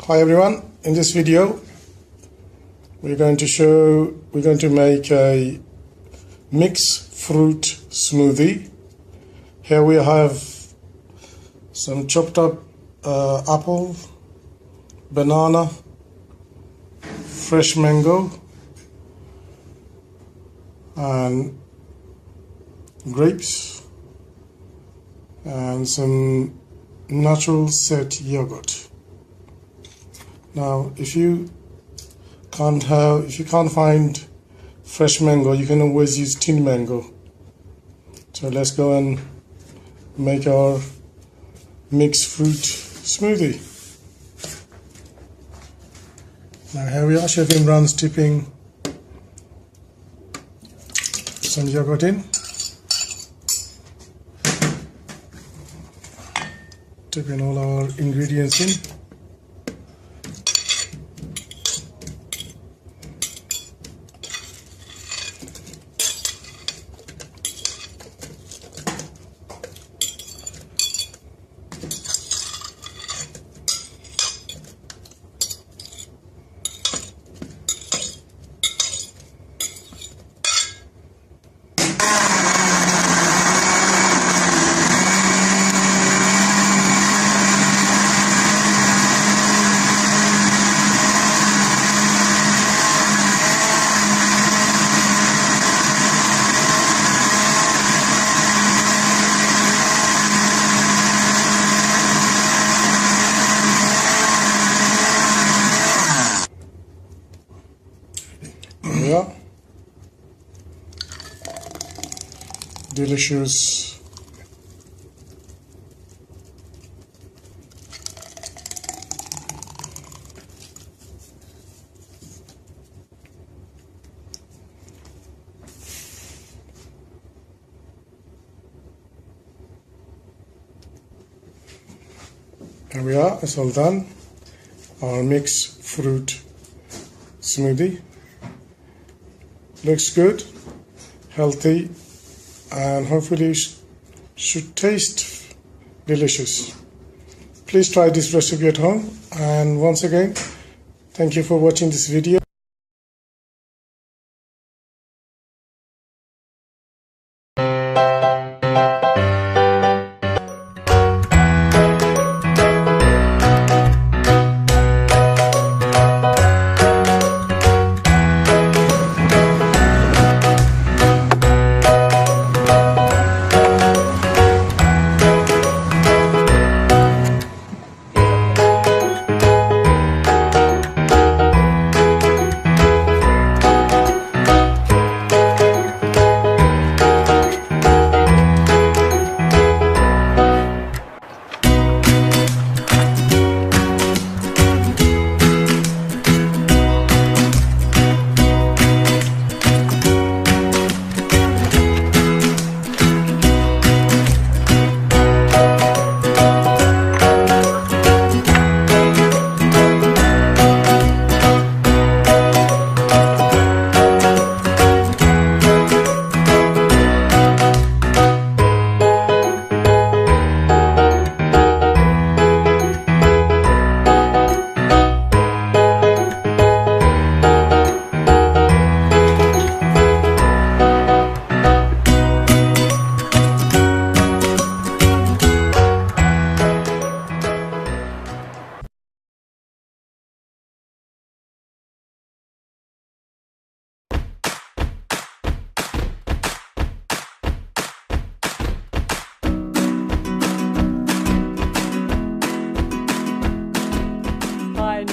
Hi everyone, in this video we're going to make a mixed fruit smoothie. Here we have some chopped up apple, banana, fresh mango and grapes and some natural set yogurt. Now, if you can't find fresh mango, you can always use tinned mango. So let's go and make our mixed fruit smoothie. Now here we are, Chef Imran's tipping some yogurt in. Tipping all our ingredients in. Yeah, delicious Here we are, it's all done. Our mixed fruit smoothie. Looks good, healthy, and hopefully should taste delicious. Please try this recipe at home, and once again, thank you for watching this video.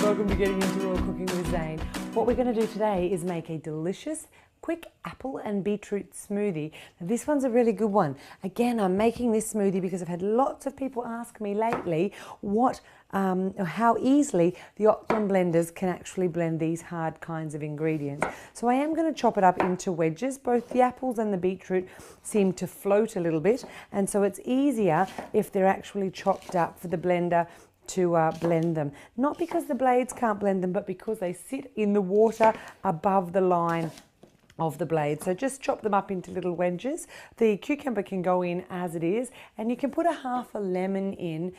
Welcome to Getting Into Raw Cooking with Zane. What we're going to do today is make a delicious, quick apple and beetroot smoothie. Now, this one's a really good one. Again, I'm making this smoothie because I've had lots of people ask me lately how easily the Optimum blenders can actually blend these hard kinds of ingredients. So I am going to chop it up into wedges. Both the apples and the beetroot seem to float a little bit, and so it's easier if they're actually chopped up for the blender to blend them. Not because the blades can't blend them, but because they sit in the water above the line of the blade. So just chop them up into little wedges. The cucumber can go in as it is, and you can put a half a lemon in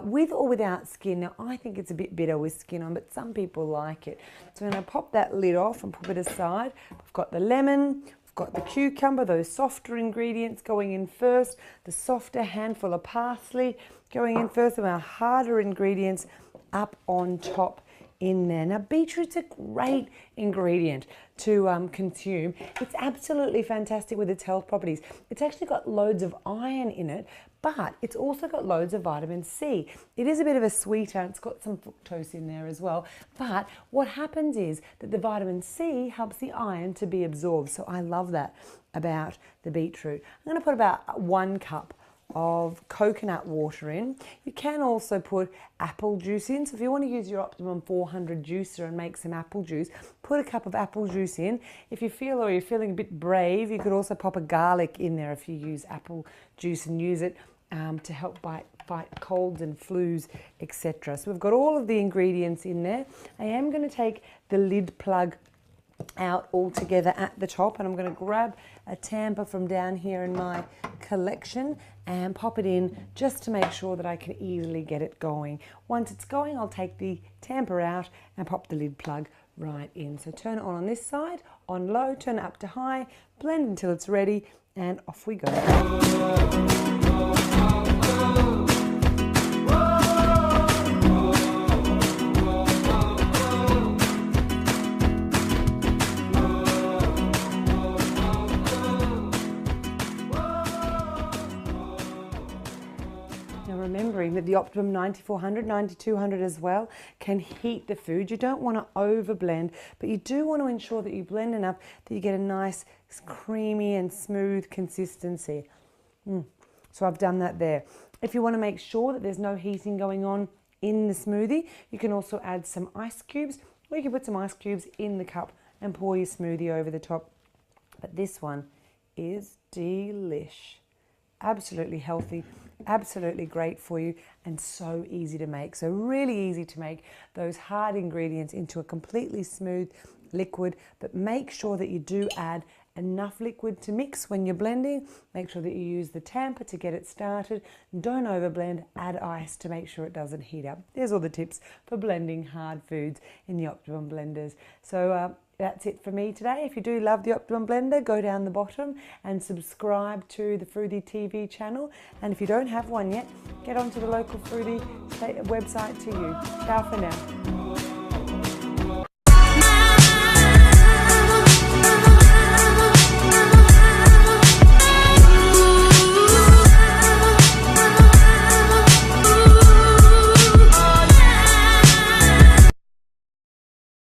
with or without skin. Now I think it's a bit bitter with skin on, but some people like it. So I'm going to pop that lid off and put it aside. We've got the lemon, we've got the cucumber, those softer ingredients going in first, the softer handful of parsley going in first, and our harder ingredients up on top in there. Now beetroot's a great ingredient to consume. It's absolutely fantastic with its health properties. It's actually got loads of iron in it, but it's also got loads of vitamin C. It is a bit of a sweeter, it's got some fructose in there as well, but what happens is that the vitamin C helps the iron to be absorbed, so I love that about the beetroot. I'm going to put about 1 cup of coconut water in. You can also put apple juice in, so if you want to use your Optimum 400 juicer and make some apple juice, put a cup of apple juice in. If you feel, or you're feeling a bit brave, you could also pop a garlic in there if you use apple juice and use it to help fight colds and flus, etc. So we've got all of the ingredients in there. I am going to take the lid plug out altogether at the top, and I'm going to grab a tamper from down here in my collection and pop it in just to make sure that I can easily get it going. Once it's going, I'll take the tamper out and pop the lid plug right in. So turn it on this side, on low, turn it up to high, blend until it's ready, and off we go. Remembering that the Optimum 9400, 9200 as well can heat the food. You don't want to over blend, but you do want to ensure that you blend enough that you get a nice creamy and smooth consistency. So I've done that there. If you want to make sure that there's no heating going on in the smoothie, you can also add some ice cubes, or you can put some ice cubes in the cup and pour your smoothie over the top. But this one is delish. Absolutely healthy, absolutely great for you, and so easy to make. So really easy to make those hard ingredients into a completely smooth liquid, but make sure that you do add enough liquid to mix when you're blending. Make sure that you use the tamper to get it started. Don't overblend, add ice to make sure it doesn't heat up. There's all the tips for blending hard foods in the Optimum blenders. So that's it for me today. If you do love the Optimum blender, go down the bottom and subscribe to the Fruity TV channel. And if you don't have one yet, get onto the local Fruity website to you. Ciao for now.